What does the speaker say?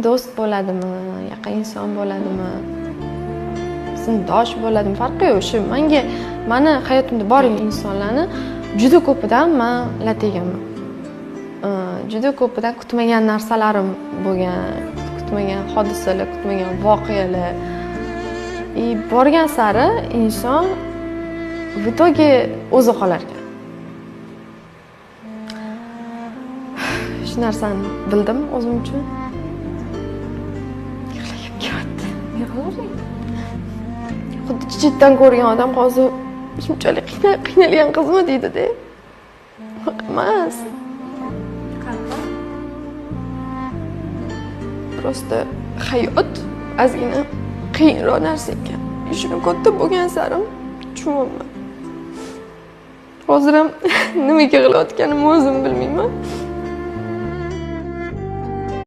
do'st bo'ladimi, yaqin inson bo'ladimi, sinfdosh bo'ladimi, farqi yo'q. Shu mani hayotimda bor insonlarni juda ko'pidan men lat yeganman. Juda ko'pidan kutmagan narsalarim bo'lgan, kutmagan hodisalar, kutmagan voqealar. Borgan sari inson в итоге o'zi qolar ekan. Shu narsani bildim o'zim uchun. Yig'lab ketdi. Yig'lavering. Xuddi chitdan ko'rgan odam hozir shunchalik qiynalgan qizmi deydi-da. Emas. Просто hayot ozgina qiyinroq narsa ekan. Shuni katta bo'lgan sari tushunyapman. Hozir ham nimaga yig'layotganimni o'zim bilmayman.